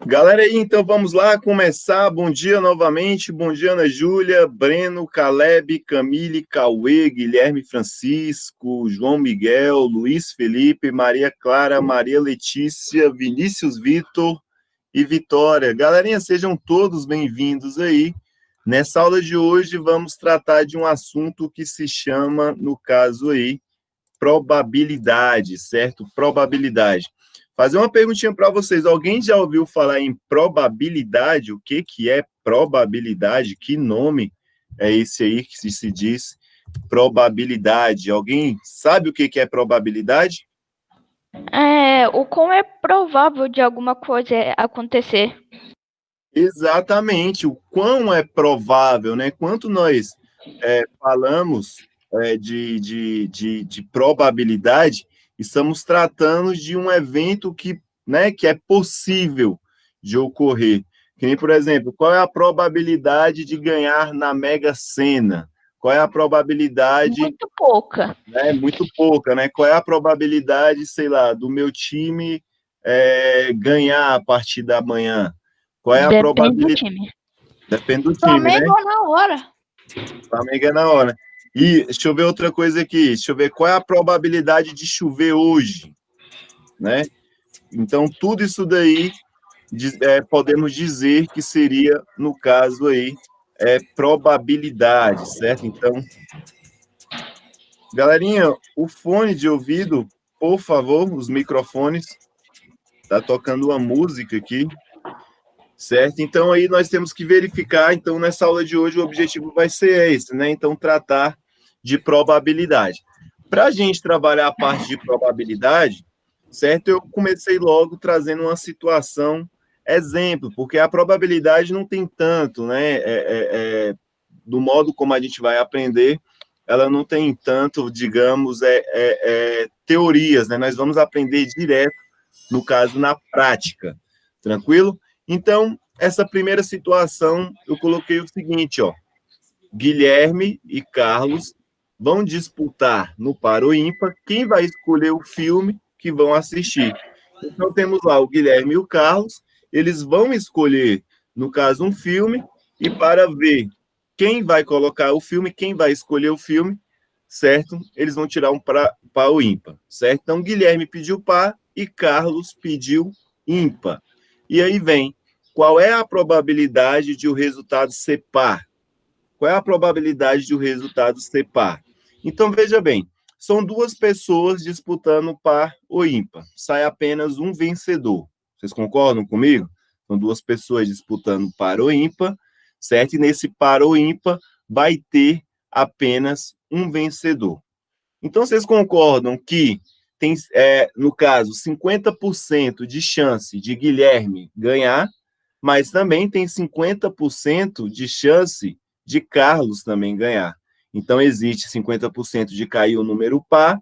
Galera aí, então vamos lá começar. Bom dia novamente. Bom dia, Ana Júlia, Breno, Caleb, Camille, Cauê, Guilherme Francisco, João Miguel, Luiz Felipe, Maria Clara, Maria Letícia, Vinícius Vitor e Vitória. Galerinha, sejam todos bem-vindos aí. Nessa aula de hoje vamos tratar de um assunto que se chama, no caso aí, probabilidade, certo? Probabilidade. Fazer uma perguntinha para vocês. Alguém já ouviu falar em probabilidade? O que é probabilidade? Que nome é esse aí que se diz probabilidade? Alguém sabe o que é probabilidade? O quão é provável de alguma coisa acontecer. Exatamente, o quão é provável, né? Quanto nós falamos de probabilidade, estamos tratando de um evento que é possível de ocorrer. Que nem, por exemplo, qual é a probabilidade de ganhar na Mega Sena? Qual é a probabilidade? Muito pouca. Muito pouca, né? Qual é a probabilidade, sei lá, do meu time ganhar a partir da manhã? Qual é a probabilidade? Do time. Depende do time, né? Flamengo na hora. Flamengo é na hora. E deixa eu ver outra coisa aqui. Deixa eu ver qual é a probabilidade de chover hoje, né? Então, tudo isso daí podemos dizer que seria, no caso aí, probabilidade, certo? Então, galerinha, o fone de ouvido, por favor, os microfones, tá tocando uma música aqui, certo? Então, aí nós temos que verificar, então, nessa aula de hoje, o objetivo vai ser esse, né? Então, tratar de probabilidade. Para a gente trabalhar a parte de probabilidade, certo? Eu comecei logo trazendo uma situação exemplo, porque a probabilidade não tem tanto, né? Do modo como a gente vai aprender, ela não tem tanto, digamos, teorias, né? Nós vamos aprender direto, no caso, na prática. Tranquilo? Então, essa primeira situação, eu coloquei o seguinte, ó. Guilherme e Carlos vão disputar no par ou ímpar quem vai escolher o filme que vão assistir. Então, temos lá o Guilherme e o Carlos, eles vão escolher, no caso, um filme, e para ver quem vai colocar o filme, quem vai escolher o filme, certo? Eles vão tirar um par ou ímpar, certo? Então, Guilherme pediu par e Carlos pediu ímpar. E aí vem, qual é a probabilidade de o resultado ser par? Qual é a probabilidade de o resultado ser par? Então, veja bem, são duas pessoas disputando par ou ímpar. Sai apenas um vencedor. Vocês concordam comigo? São duas pessoas disputando par ou ímpar, certo? E nesse par ou ímpar vai ter apenas um vencedor. Então, vocês concordam que tem, no caso, 50% de chance de Guilherme ganhar, mas também tem 50% de chance de Carlos também ganhar. Então, existe 50% de cair o número par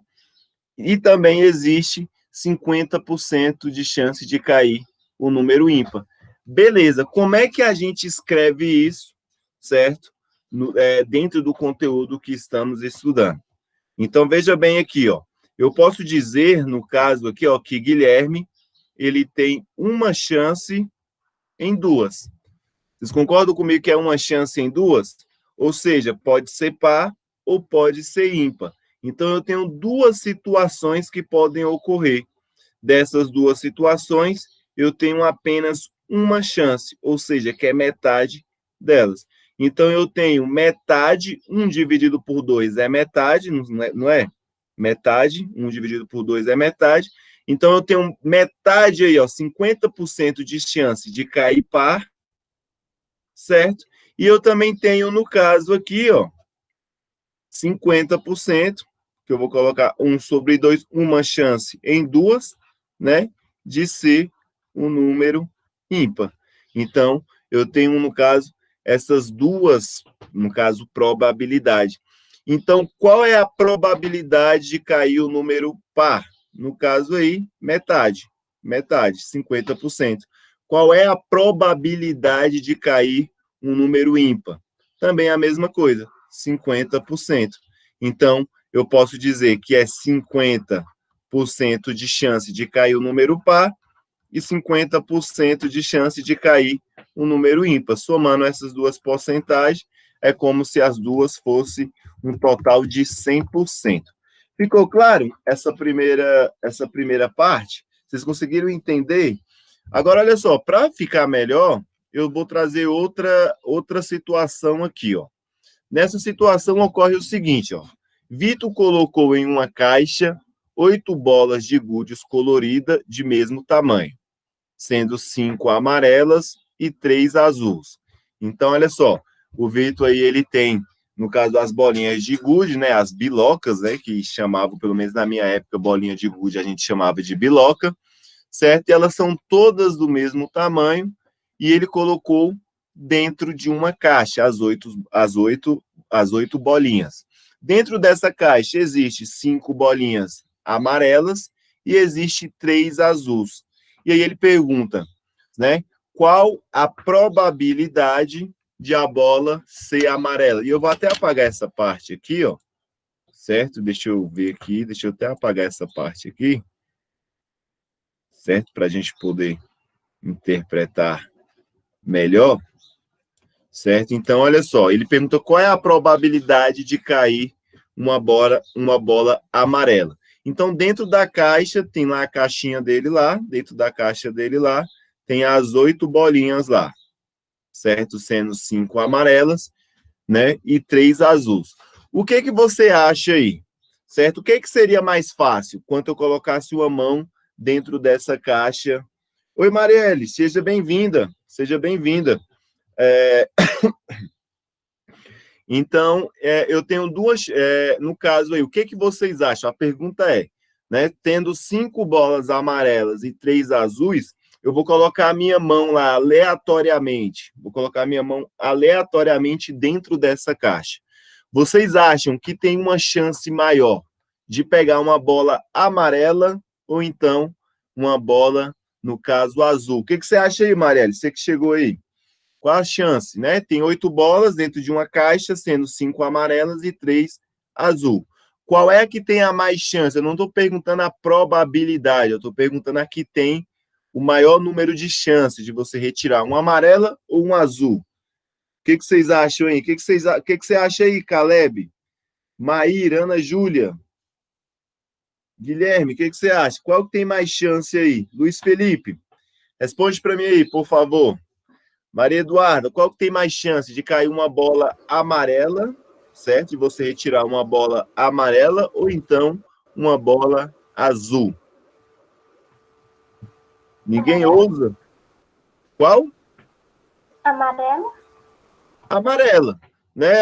e também existe 50% de chance de cair o número ímpar. Beleza, como é que a gente escreve isso, certo? Dentro do conteúdo que estamos estudando. Então, veja bem aqui, ó. Eu posso dizer, no caso aqui, ó, que Guilherme, ele tem uma chance em duas. Vocês concordam comigo que é uma chance em duas? Ou seja, pode ser par ou pode ser ímpar. Então, eu tenho duas situações que podem ocorrer. Dessas duas situações, eu tenho apenas uma chance, ou seja, que é metade delas. Então, eu tenho metade, 1 dividido por 2 é metade, não é? Metade, 1 dividido por 2 é metade. Então, eu tenho metade aí, ó, 50% de chance de cair par, certo? E eu também tenho, no caso aqui, ó, 50%, que eu vou colocar 1 sobre 2, uma chance em duas, né, de ser um número ímpar. Então, eu tenho, no caso, essas duas, no caso, probabilidade. Então, qual é a probabilidade de cair o número par? No caso aí, metade, 50%. Qual é a probabilidade de cair um número ímpar? Também a mesma coisa, 50%. Então, eu posso dizer que é 50% de chance de cair o número par e 50% de chance de cair um número ímpar. Somando essas duas porcentagens, é como se as duas fossem um total de 100%. Ficou claro essa primeira parte? Vocês conseguiram entender? Agora, olha só, para ficar melhor, eu vou trazer outra situação aqui, ó. Nessa situação ocorre o seguinte, ó. Vitor colocou em uma caixa 8 bolas de gudes colorida de mesmo tamanho, sendo 5 amarelas e 3 azuis. Então, olha só, o Vitor aí, ele tem, no caso, as bolinhas de gude, né, as bilocas, né, que chamavam, pelo menos na minha época, bolinha de gude a gente chamava de biloca, certo? E elas são todas do mesmo tamanho, e ele colocou dentro de uma caixa as oito bolinhas. Dentro dessa caixa existe 5 bolinhas amarelas e existe 3 azuis. E aí ele pergunta, né, qual a probabilidade de a bola ser amarela? E eu vou até apagar essa parte aqui, ó, certo? Deixa eu ver aqui, deixa eu até apagar essa parte aqui, certo? Para a gente poder interpretar melhor, certo? Então, olha só, ele pergunta qual é a probabilidade de cair uma bola amarela. Então, dentro da caixa, tem lá a caixinha dele lá, dentro da caixa dele lá, tem as 8 bolinhas lá, certo? Sendo 5 amarelas, né? E 3 azuis. O que que você acha aí? Certo? O que que seria mais fácil quando eu colocasse uma mão dentro dessa caixa? Oi, Marielle, seja bem-vinda. Seja bem-vinda. Então, eu tenho duas, no caso aí, o que que vocês acham? A pergunta é, né, tendo 5 bolas amarelas e 3 azuis, eu vou colocar a minha mão lá aleatoriamente, dentro dessa caixa. Vocês acham que tem uma chance maior de pegar uma bola amarela ou então uma bola, no caso, azul? O que que você acha aí, Marielle? Você que chegou aí. Qual a chance, né? Tem 8 bolas dentro de uma caixa, sendo 5 amarelas e 3 azul. Qual é a que tem a mais chance? Eu não estou perguntando a probabilidade, eu estou perguntando a que tem o maior número de chances de você retirar uma amarela ou um azul. O que que vocês acham aí? O que que você acha aí, Caleb? Maíra, Ana Júlia? Guilherme, o que que você acha? Qual que tem mais chance aí? Luiz Felipe, responde para mim aí, por favor. Maria Eduarda, qual que tem mais chance de cair uma bola amarela, certo? De você retirar uma bola amarela ou então uma bola azul? Ninguém ousa? Qual? Amarelo? Amarela, né?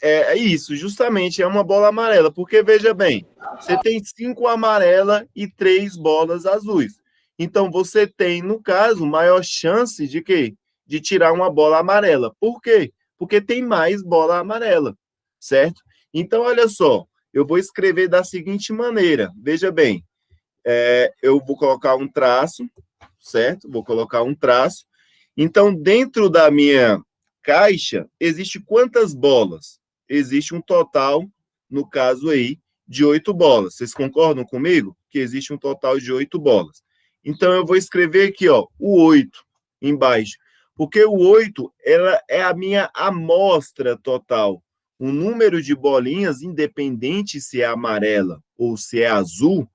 É isso, justamente é uma bola amarela, porque veja bem, você tem 5 amarelas e 3 bolas azuis. Então você tem, no caso, maior chance de quê? De tirar uma bola amarela. Por quê? Porque tem mais bola amarela, certo? Então, olha só, eu vou escrever da seguinte maneira. Veja bem, eu vou colocar um traço, certo? Vou colocar um traço. Então, dentro da minha caixa, existe quantas bolas? Existe um total, no caso aí, de 8 bolas. Vocês concordam comigo? Que existe um total de 8 bolas. Então, eu vou escrever aqui, ó, o 8 embaixo. Porque o 8, ela é a minha amostra total. O número de bolinhas, independente se é amarela ou se é azul,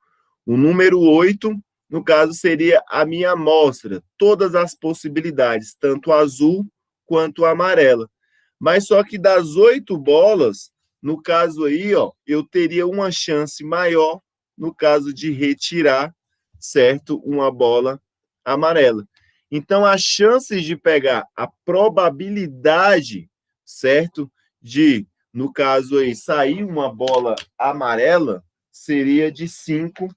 o número 8, no caso, seria a minha amostra. Todas as possibilidades, tanto azul quanto amarela. Mas só que das 8 bolas, no caso aí, ó, eu teria uma chance maior no caso de retirar, certo, uma bola amarela. Então, as chances de pegar a probabilidade, certo, de, no caso aí, sair uma bola amarela, seria de 5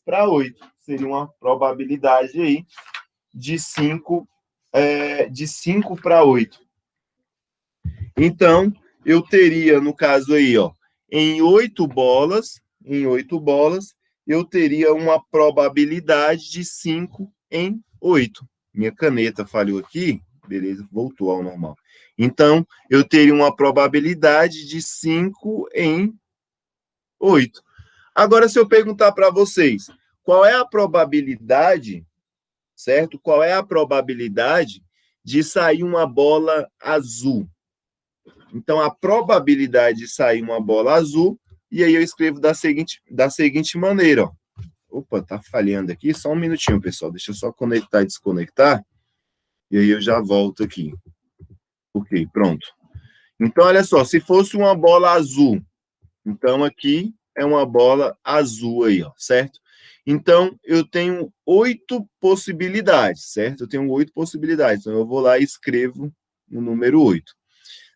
para 8. Seria uma probabilidade aí de 5 para 8. Então, eu teria, no caso aí, ó, em 8 bolas, eu teria uma probabilidade de 5 em 8. Minha caneta falhou aqui, beleza, voltou ao normal. Então, eu teria uma probabilidade de 5 em 8. Agora, se eu perguntar para vocês, qual é a probabilidade, certo? Qual é a probabilidade de sair uma bola azul? Então, a probabilidade de sair uma bola azul, e aí eu escrevo da seguinte maneira, ó. Opa, tá falhando aqui, só um minutinho, pessoal, deixa eu só conectar e desconectar, e aí eu já volto aqui. Ok, pronto. Então, olha só, se fosse uma bola azul, então aqui é uma bola azul aí, ó, certo? Então, eu tenho 8 possibilidades, certo? Eu tenho 8 possibilidades, então eu vou lá e escrevo o número 8.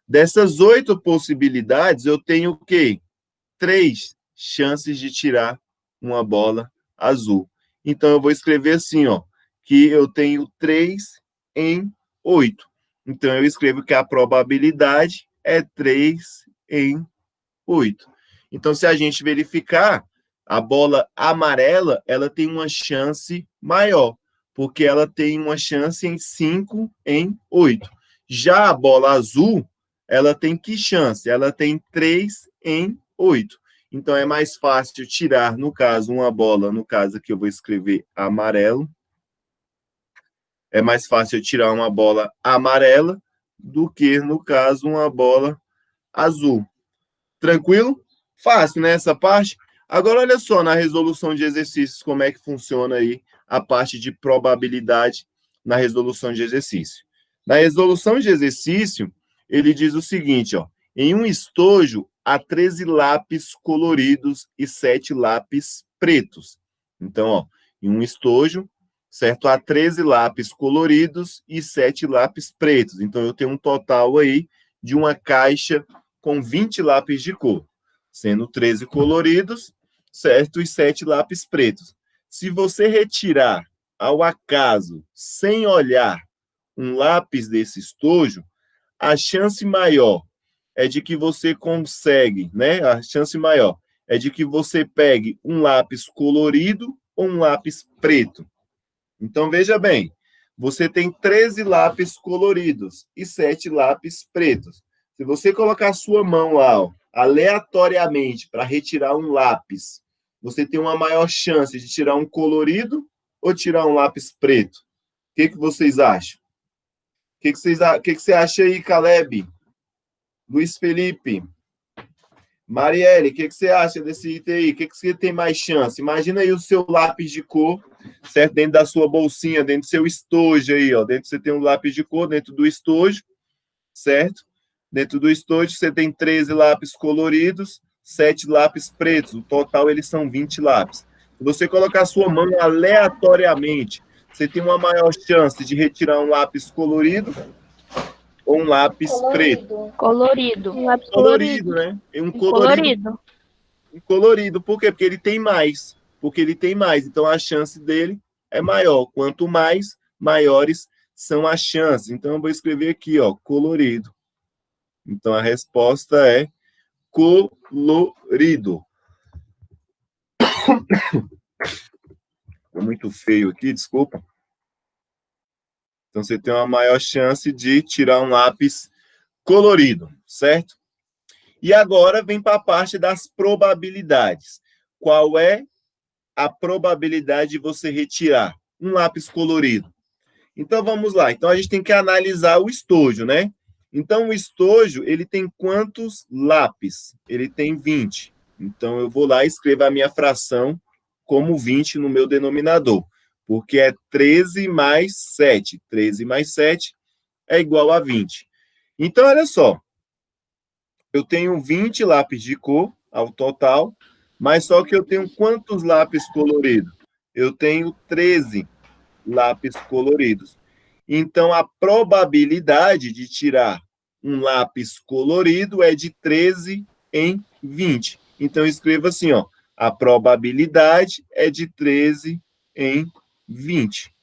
Dessas 8 possibilidades, eu tenho o quê? 3 chances de tirar uma bola azul. Então, eu vou escrever assim, ó, que eu tenho 3 em 8. Então, eu escrevo que a probabilidade é 3 em 8. Então, se a gente verificar, a bola amarela, ela tem uma chance maior, porque ela tem uma chance em 5 em 8. Já a bola azul, ela tem que chance? Ela tem 3 em 8. Então, é mais fácil tirar, no caso, uma bola, no caso aqui eu vou escrever amarelo, é mais fácil tirar uma bola amarela do que, no caso, uma bola azul. Tranquilo? Fácil, né, essa parte? Agora, olha só, na resolução de exercícios, como é que funciona aí a parte de probabilidade na resolução de exercício. Na resolução de exercício, ele diz o seguinte, ó, em um estojo, há 13 lápis coloridos e 7 lápis pretos. Então, ó, em um estojo, certo? Há 13 lápis coloridos e 7 lápis pretos. Então, eu tenho um total aí de uma caixa com 20 lápis de cor, sendo 13 coloridos, certo? E 7 lápis pretos. Se você retirar, ao acaso, sem olhar, um lápis desse estojo, a chance maior é de que você consegue, né? A chance maior é de que você pegue um lápis colorido ou um lápis preto. Então, veja bem, você tem 13 lápis coloridos e 7 lápis pretos. Se você colocar a sua mão lá, ó, aleatoriamente, para retirar um lápis, você tem uma maior chance de tirar um colorido ou tirar um lápis preto? O que vocês acham? O que você acha aí, Caleb? Luiz Felipe? Marielle, o que você acha desse item aí? O que você tem mais chance? Imagina aí o seu lápis de cor, certo? Dentro da sua bolsinha, dentro do seu estojo aí, ó. Dentro você tem um lápis de cor, dentro do estojo, certo? Dentro do estojo você tem 13 lápis coloridos, 7 lápis pretos. O total, eles são 20 lápis. Se você colocar a sua mão aleatoriamente, você tem uma maior chance de retirar um lápis colorido ou um lápis preto? Colorido. Um lápis Colorido, né? Um colorido. Um colorido. Por quê? Porque ele tem mais. Porque ele tem mais. Então, a chance dele é maior. Quanto mais, maiores são as chances. Então, eu vou escrever aqui, ó, colorido. Então, a resposta é colorido. Ficou muito feio aqui, desculpa. Então, você tem uma maior chance de tirar um lápis colorido, certo? E agora vem para a parte das probabilidades. Qual é a probabilidade de você retirar um lápis colorido? Então, vamos lá. Então, a gente tem que analisar o estojo, né? Então, o estojo, ele tem quantos lápis? Ele tem 20. Então, eu vou lá e escrevo a minha fração como 20 no meu denominador, porque é 13 mais 7. 13 mais 7 é igual a 20. Então, olha só. Eu tenho 20 lápis de cor ao total, mas só que eu tenho quantos lápis coloridos? Eu tenho 13 lápis coloridos. Então, a probabilidade de tirar um lápis colorido é de 13 em 20. Então, eu escrevo assim, ó, a probabilidade é de 13 em 20.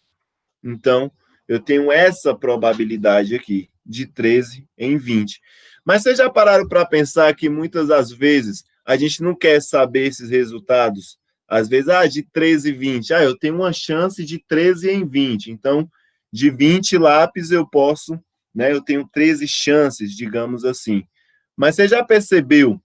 Então, eu tenho essa probabilidade aqui, de 13 em 20. Mas vocês já pararam para pensar que muitas das vezes a gente não quer saber esses resultados? Às vezes, de 13 em 20. Eu tenho uma chance de 13 em 20. Então, de 20 lápis eu posso, né? Eu tenho 13 chances, digamos assim. Mas você já percebeu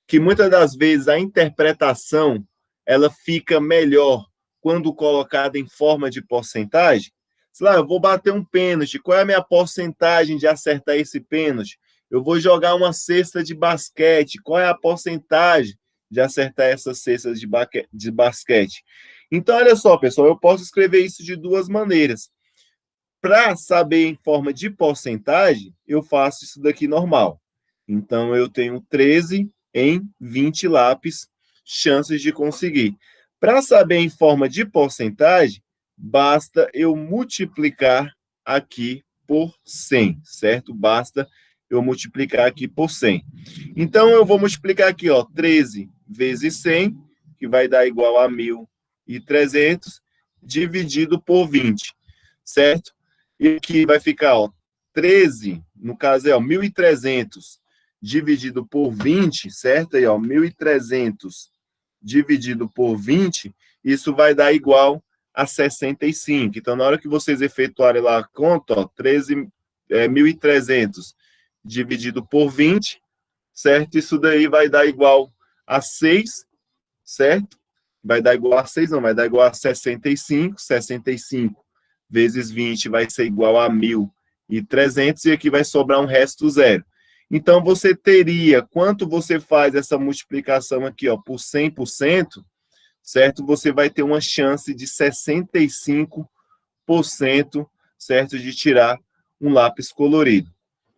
que muitas das vezes a interpretação ela fica melhor quando colocada em forma de porcentagem, sei lá, eu vou bater um pênalti, qual é a minha porcentagem de acertar esse pênalti? Eu vou jogar uma cesta de basquete, qual é a porcentagem de acertar essas cestas de basquete? Então, olha só, pessoal, eu posso escrever isso de duas maneiras. Para saber em forma de porcentagem, eu faço isso daqui normal. Então, eu tenho 13 em 20 lápis, chances de conseguir. Para saber em forma de porcentagem, basta eu multiplicar aqui por 100, certo? Basta eu multiplicar aqui por 100. Então, eu vou multiplicar aqui, ó, 13 vezes 100, que vai dar igual a 1.300, dividido por 20, certo? E aqui vai ficar, ó, 13, no caso é, ó, 1.300 dividido por 20, certo? Aí, ó, 1.300 dividido por 20, isso vai dar igual a 65. Então, na hora que vocês efetuarem lá a conta, ó, 1.300 dividido por 20, certo? Isso daí vai dar igual a 6, certo? Vai dar igual a 6, não, vai dar igual a 65. 65 vezes 20 vai ser igual a 1.300, e aqui vai sobrar um resto zero. Então, você teria, quanto você faz essa multiplicação aqui, ó, por 100%, certo? Você vai ter uma chance de 65%, certo? De tirar um lápis colorido,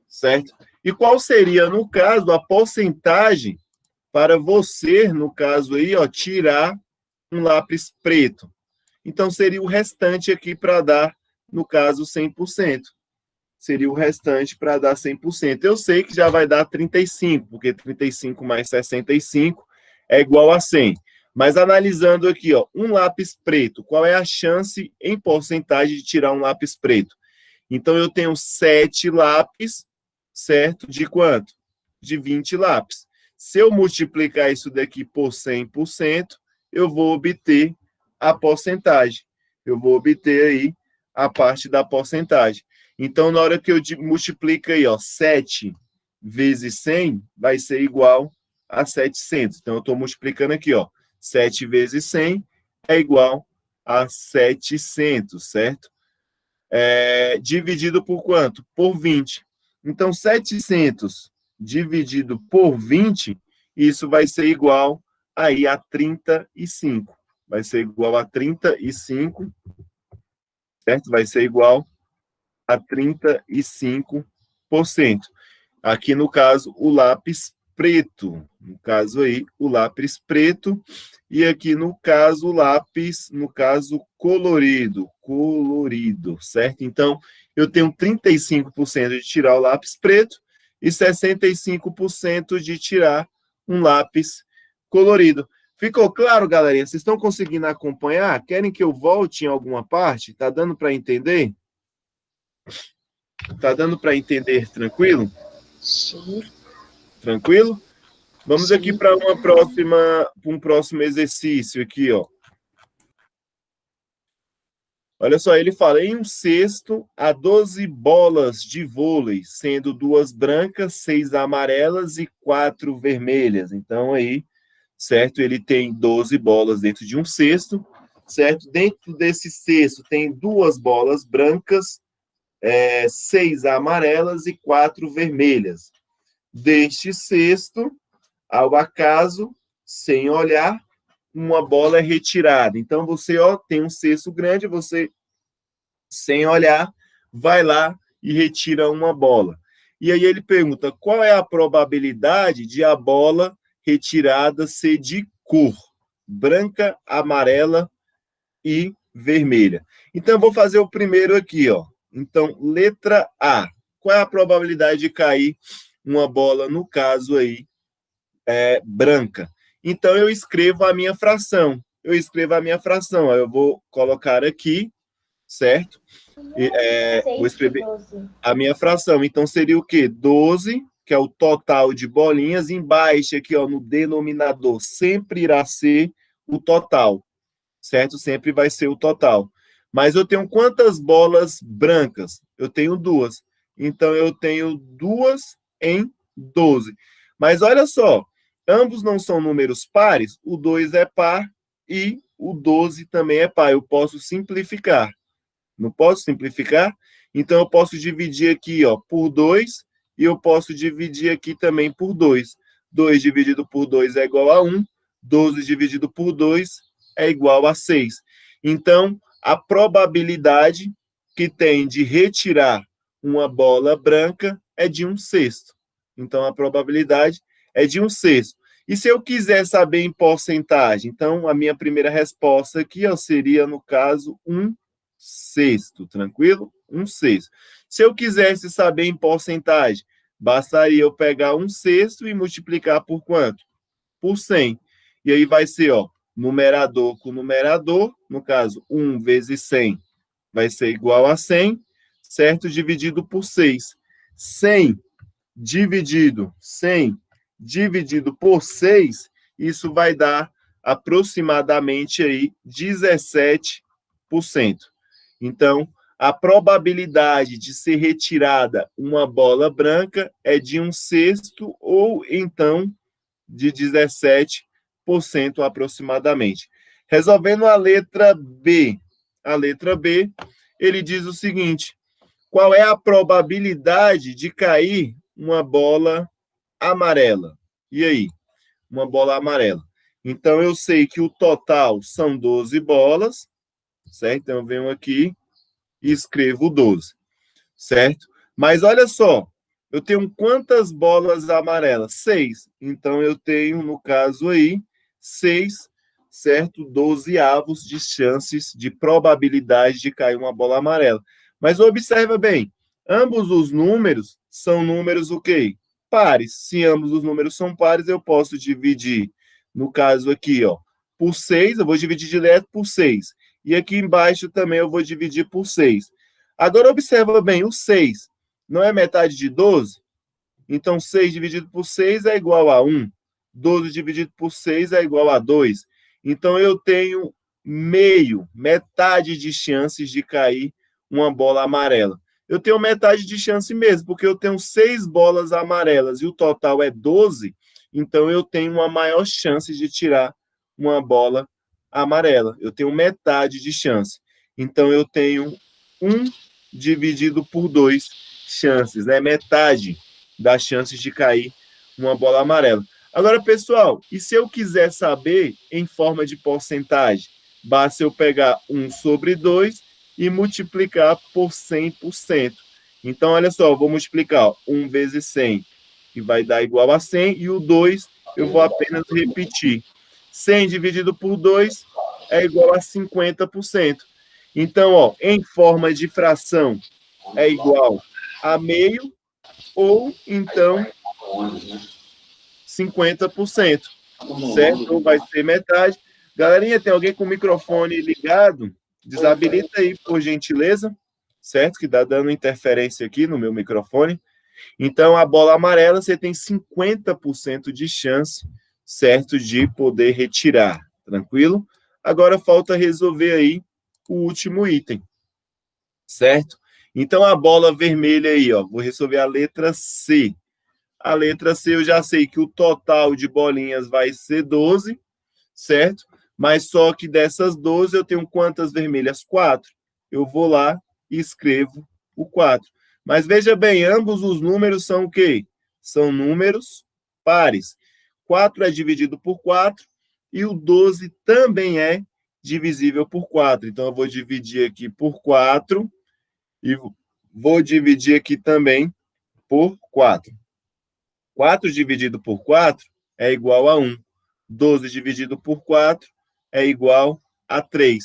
certo? E qual seria, no caso, a porcentagem para você, no caso aí, ó, tirar um lápis preto? Então, seria o restante aqui para dar, no caso, 100%. Seria o restante para dar 100%. Eu sei que já vai dar 35, porque 35 mais 65 é igual a 100. Mas analisando aqui, ó, um lápis preto, qual é a chance em porcentagem de tirar um lápis preto? Então, eu tenho 7 lápis, certo? De quanto? De 20 lápis. Se eu multiplicar isso daqui por 100%, eu vou obter a porcentagem. Eu vou obter aí a parte da porcentagem. Então, na hora que eu multiplico aí, ó, 7 vezes 100, vai ser igual a 700. Então, eu estou multiplicando aqui, ó, 7 vezes 100 é igual a 700, certo? Dividido por quanto? Por 20. Então, 700 dividido por 20, isso vai ser igual aí a 35. Vai ser igual a 35, certo? Vai ser igual a 35%. Aqui, no caso, o lápis preto. No caso aí, o lápis preto. E aqui, no caso, o lápis, no caso, colorido. Colorido, certo? Então, eu tenho 35% de tirar o lápis preto e 65% de tirar um lápis colorido. Ficou claro, galerinha? Vocês estão conseguindo acompanhar? Querem que eu volte em alguma parte? Tá dando para entender? Tá dando para entender tranquilo? Sim. Tranquilo? Vamos aqui para um próximo exercício aqui, ó. Olha só, ele fala, em um cesto há 12 bolas de vôlei, sendo 2 brancas, 6 amarelas e 4 vermelhas. Então, aí, certo? Ele tem 12 bolas dentro de um cesto, certo? Dentro desse cesto tem 2 bolas brancas, 6 amarelas e 4 vermelhas. Deste cesto, ao acaso, sem olhar, uma bola é retirada. Então, você, ó, tem um cesto grande, você, sem olhar, vai lá e retira uma bola. E aí ele pergunta, qual é a probabilidade de a bola retirada ser de cor branca, amarela e vermelha? Então, eu vou fazer o primeiro aqui, ó. Então, letra A. Qual é a probabilidade de cair uma bola, no caso aí, branca? Então, eu escrevo a minha fração. Ó, eu vou colocar aqui, certo? Vou escrever a minha fração. Então, seria o quê? 12, que é o total de bolinhas. Embaixo, aqui, ó, no denominador, sempre irá ser o total, certo? Sempre vai ser o total. Mas eu tenho quantas bolas brancas? Eu tenho 2. Então, eu tenho 2 em 12. Mas olha só, ambos não são números pares, o 2 é par e o 12 também é par. Eu posso simplificar. Não posso simplificar? Então, eu posso dividir aqui, ó, por 2, e eu posso dividir aqui também por 2. 2 dividido por 2 é igual a 1. 12 dividido por 2 é igual a 6. Então, a probabilidade que tem de retirar uma bola branca é de 1/6. Então, a probabilidade é de 1/6. E se eu quiser saber em porcentagem? Então, a minha primeira resposta aqui, ó, seria, no caso, 1/6, tranquilo? 1/6. Se eu quisesse saber em porcentagem, bastaria eu pegar 1/6 e multiplicar por quanto? Por 100. E aí vai ser, ó, numerador com numerador, no caso, 1 vezes 100 vai ser igual a 100, certo? Dividido por 6. 100 dividido por 6, isso vai dar aproximadamente aí 17%. Então, a probabilidade de ser retirada uma bola branca é de 1/6 ou então de 17% aproximadamente. Resolvendo a letra B. A letra B, ele diz o seguinte: qual é a probabilidade de cair uma bola amarela? E aí? Uma bola amarela. Então, eu sei que o total são 12 bolas, certo? Então, eu venho aqui e escrevo 12, certo? Mas olha só, eu tenho quantas bolas amarelas? 6. Então, eu tenho, no caso aí, 6, certo? 12avos de chances de probabilidade de cair uma bola amarela. Mas observa bem, ambos os números são números o quê? Pares. Se ambos os números são pares, eu posso dividir, no caso aqui, ó, por 6, eu vou dividir direto por 6. E aqui embaixo também eu vou dividir por 6. Agora, observa bem, o 6 não é metade de 12? Então, 6 dividido por 6 é igual a 1. 12 dividido por 6 é igual a 2. Então, eu tenho metade de chances de cair uma bola amarela. Eu tenho metade de chance mesmo, porque eu tenho 6 bolas amarelas e o total é 12, então eu tenho uma maior chance de tirar uma bola amarela. Eu tenho metade de chance. Então, eu tenho 1 dividido por 2 chances, né? Metade das chances de cair uma bola amarela. Agora, pessoal, e se eu quiser saber em forma de porcentagem? Basta eu pegar 1 sobre 2 e multiplicar por 100%. Então, olha só, eu vou multiplicar 1 vezes 100, que vai dar igual a 100, e o 2 eu vou apenas repetir. 100 dividido por 2 é igual a 50%. Então, ó, em forma de fração, é igual a meio, ou então 50%, certo? Ou vai ser metade. Galerinha, tem alguém com o microfone ligado? Desabilita aí, por gentileza, certo? Que está dando interferência aqui no meu microfone. Então, a bola amarela, você tem 50% de chance, certo? De poder retirar, tranquilo? Agora, falta resolver aí o último item, certo? Então, a bola vermelha aí, ó, vou resolver a letra C. A letra C eu já sei que o total de bolinhas vai ser 12, certo? Mas só que dessas 12 eu tenho quantas vermelhas? 4. Eu vou lá e escrevo o 4. Mas veja bem, ambos os números são o quê? São números pares. 4 é dividido por 4 e o 12 também é divisível por 4. Então, eu vou dividir aqui por 4 e vou dividir aqui também por 4. 4 dividido por 4 é igual a 1. 12 dividido por 4 é igual a 3.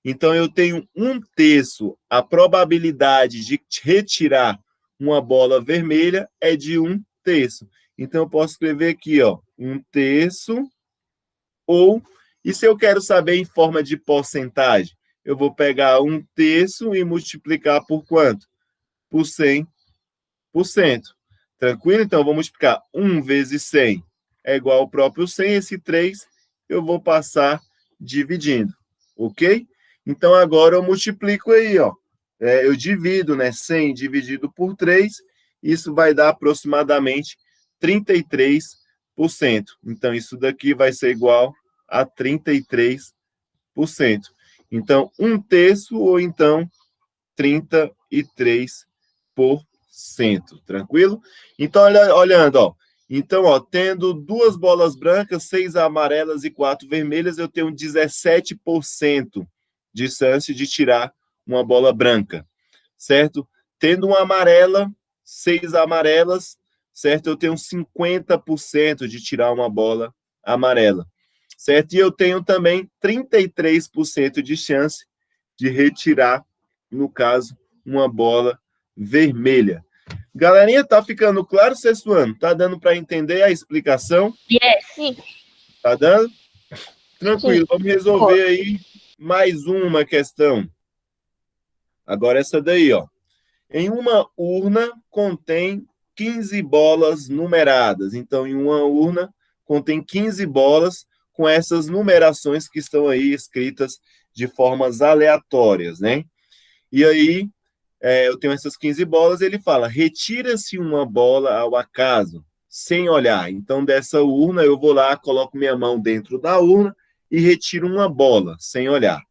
Então, eu tenho 1/3. A probabilidade de retirar uma bola vermelha é de 1/3. Então, eu posso escrever aqui, ó, 1/3 ou... E se eu quero saber em forma de porcentagem? Eu vou pegar 1/3 e multiplicar por quanto? Por 100%. Tranquilo? Então, eu vou multiplicar 1 vezes 100 é igual ao próprio 100. Esse 3 eu vou passar dividindo, ok? Então, agora eu multiplico aí, ó. Eu divido, né? 100 dividido por 3, isso vai dar aproximadamente 33%. Então, isso daqui vai ser igual a 33%. Então, 1/3 ou então 33%. Tranquilo? Então, olhando, ó. Então, ó, tendo 2 bolas brancas, 6 amarelas e 4 vermelhas, eu tenho 17% de chance de tirar uma bola branca, certo? Tendo uma amarela, 6 amarelas, certo? Eu tenho 50% de tirar uma bola amarela, certo? E eu tenho também 33% de chance de retirar, no caso, uma bola vermelha. Galerinha, tá ficando claro, sexto ano? Tá dando para entender a explicação? Yes. Tá dando? Tranquilo, Sim. vamos resolver aí mais uma questão. Agora essa daí, ó. Em uma urna contém 15 bolas numeradas. Então, em uma urna contém 15 bolas com essas numerações que estão aí escritas de formas aleatórias, né? E aí, eu tenho essas 15 bolas, ele fala, retira-se uma bola ao acaso, sem olhar. Então, dessa urna, eu vou lá, coloco minha mão dentro da urna e retiro uma bola, sem olhar,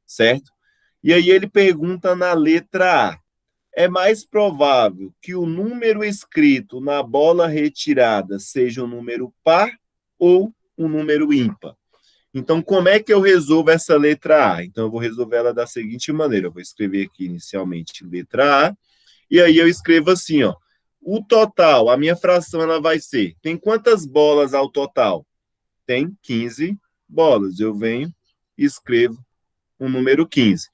certo? E aí ele pergunta na letra A, é mais provável que o número escrito na bola retirada seja um número par ou um número ímpar? Então, como é que eu resolvo essa letra A? Então, eu vou resolver ela da seguinte maneira. Eu vou escrever aqui inicialmente letra A, e aí eu escrevo assim, ó. O total, a minha fração, ela vai ser, tem quantas bolas ao total? Tem 15 bolas. Eu venho e escrevo o número 15.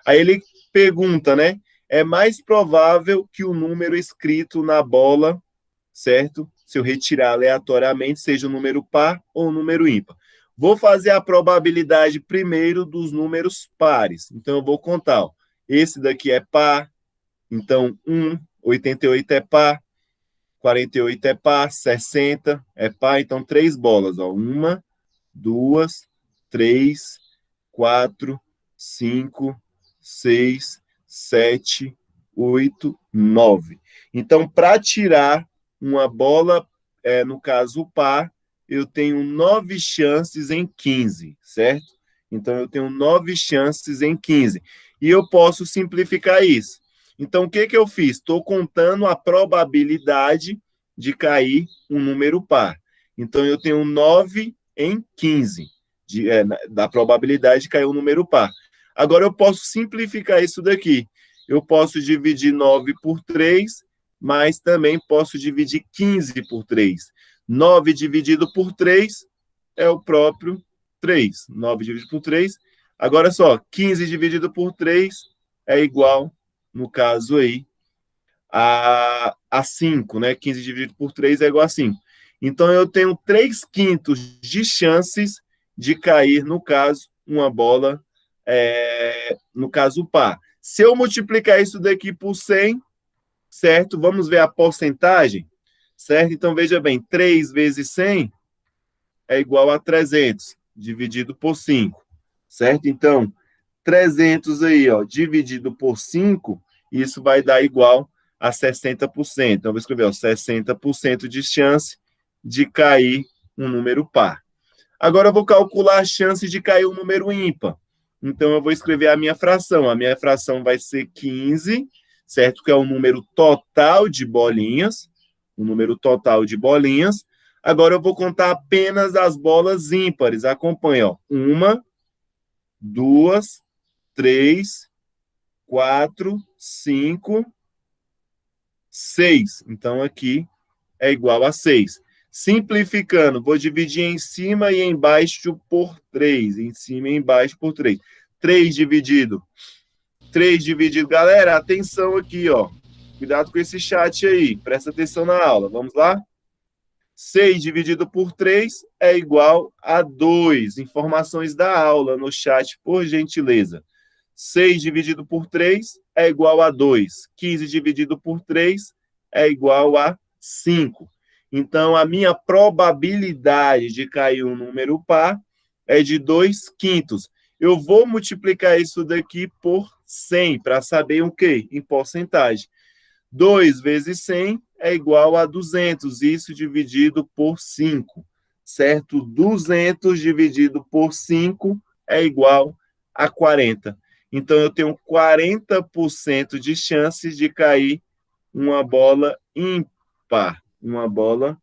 Aí ele pergunta, né? É mais provável que o número escrito na bola, certo? Se eu retirar aleatoriamente, seja um número par ou um número ímpar. Vou fazer a probabilidade primeiro dos números pares. Então, eu vou contar. Ó. Esse daqui é par. Então, 88 é par. 48 é par. 60 é par. Então, 3 bolas. Ó. 1, 2, 3, 4, 5, 6, 7, 8, 9. Então, para tirar uma bola, no caso par, eu tenho 9 chances em 15, certo? Então, eu tenho 9 chances em 15. E eu posso simplificar isso. Então, o que eu fiz? Estou contando a probabilidade de cair um número par. Então, eu tenho 9 em 15 da probabilidade de cair um número par. Agora, eu posso simplificar isso daqui. Eu posso dividir 9 por 3, mas também posso dividir 15 por 3. 9 dividido por 3 é o próprio 3. 9 dividido por 3. Agora só, 15 dividido por 3 é igual, no caso aí, a 5, né? 15 dividido por 3 é igual a 5. Então, eu tenho 3/5 de chances de cair, no caso, uma bola, no caso, par. Se eu multiplicar isso daqui por 100, certo? Vamos ver a porcentagem, certo? Então, veja bem, 3 vezes 100 é igual a 300, dividido por 5, certo? Então, 300 aí, ó, dividido por 5, isso vai dar igual a 60%. Então, eu vou escrever, ó, 60% de chance de cair um número par. Agora, eu vou calcular a chance de cair um número ímpar. Então, eu vou escrever a minha fração. A minha fração vai ser 15, certo? Que é o número total de bolinhas. O número total de bolinhas. Agora, eu vou contar apenas as bolas ímpares. Acompanha, ó. 1, 2, 3, 4, 5, 6. Então, aqui é igual a 6. Simplificando, vou dividir em cima e embaixo por 3. Em cima e embaixo por 3. 3 dividido. 3 dividido. Galera, atenção aqui, ó. Cuidado com esse chat aí. Presta atenção na aula. Vamos lá? 6 dividido por 3 é igual a 2. Informações da aula no chat, por gentileza. 6 dividido por 3 é igual a 2. 15 dividido por 3 é igual a 5. Então, a minha probabilidade de cair um número par é de 2/5. Eu vou multiplicar isso daqui por 100 para saber o quê? Em porcentagem. 2 vezes 100 é igual a 200. Isso dividido por 5, certo? 200 dividido por 5 é igual a 40. Então, eu tenho 40% de chances de cair uma bola ímpar. Uma bola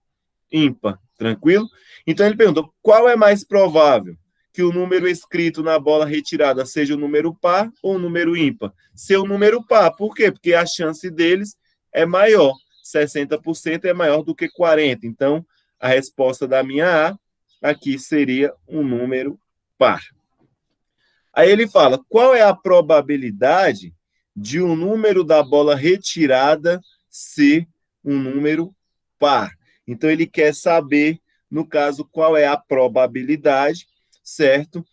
ímpar, tranquilo? Então, ele perguntou, qual é mais provável? Que o número escrito na bola retirada seja o número par ou o número ímpar? Ser o número par. Por quê? Porque a chance deles é maior. 60% é maior do que 40%. Então, a resposta da minha A aqui seria um número par. Aí ele fala, qual é a probabilidade de um número da bola retirada ser um número par? Então, ele quer saber, no caso, qual é a probabilidade, certo?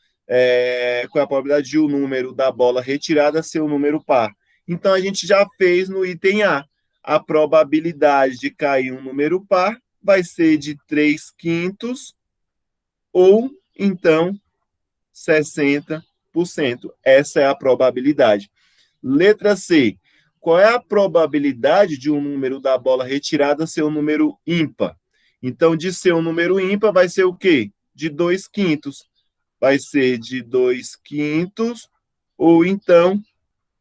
Qual é a probabilidade de um número da bola retirada ser um número par? Então, a gente já fez no item A. A probabilidade de cair um número par vai ser de 3/5 ou, então, 60%. Essa é a probabilidade. Letra C. Qual é a probabilidade de um número da bola retirada ser um número ímpar? Então, de ser um número ímpar, vai ser o quê? De 2/5. Vai ser de 2/5 ou, então,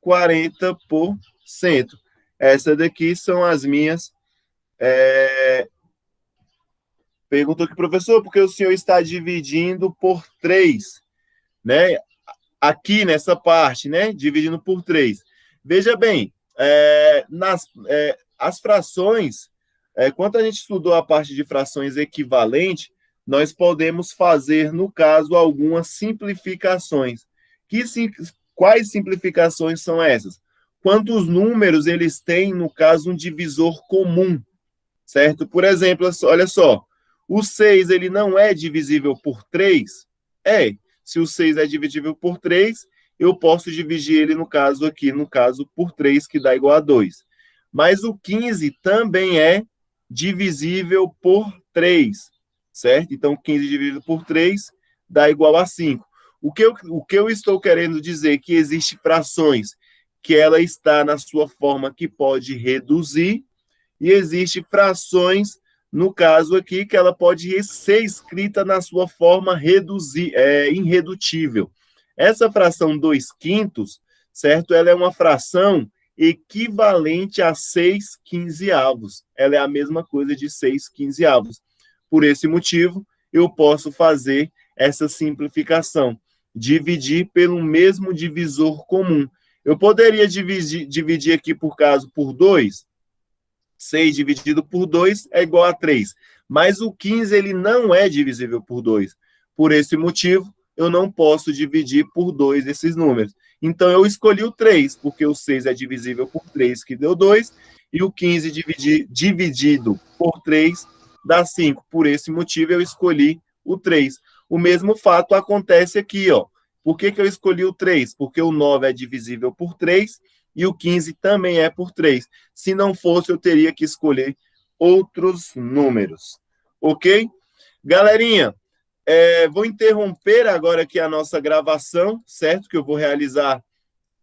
40%. Essas daqui são as minhas. Perguntou aqui, professor, porque o senhor está dividindo por 3, né? Aqui nessa parte, né? Dividindo por 3. Veja bem, as frações, quando a gente estudou a parte de frações equivalentes, nós podemos fazer, no caso, algumas simplificações. Quais simplificações são essas? Quantos números eles têm, no caso, um divisor comum, certo? Por exemplo, olha só, o 6 ele não é divisível por 3? Se o 6 é divisível por 3, eu posso dividir ele, no caso aqui, por 3, que dá igual a 2. Mas o 15 também é divisível por 3, certo? Então, 15 dividido por 3 dá igual a 5. O que eu estou querendo dizer é que existem frações que ela está na sua forma que pode reduzir, e existem frações, no caso aqui, que ela pode ser escrita na sua forma irredutível. Essa fração 2/5, certo? Ela é uma fração equivalente a 6/15. Ela é a mesma coisa de 6/15. Por esse motivo, eu posso fazer essa simplificação, dividir pelo mesmo divisor comum. Eu poderia dividir aqui, por 2, 6 dividido por 2 é igual a 3. Mas o 15 ele não é divisível por 2. Por esse motivo, eu não posso dividir por 2 esses números. Então, eu escolhi o 3, porque o 6 é divisível por 3, que deu 2, e o 15 dividido por 3 dá 5. Por esse motivo, eu escolhi o 3. O mesmo fato acontece aqui, ó. Por que eu escolhi o 3? Porque o 9 é divisível por 3 e o 15 também é por 3. Se não fosse, eu teria que escolher outros números. Ok? Galerinha, vou interromper agora aqui a nossa gravação, certo? Que eu vou realizar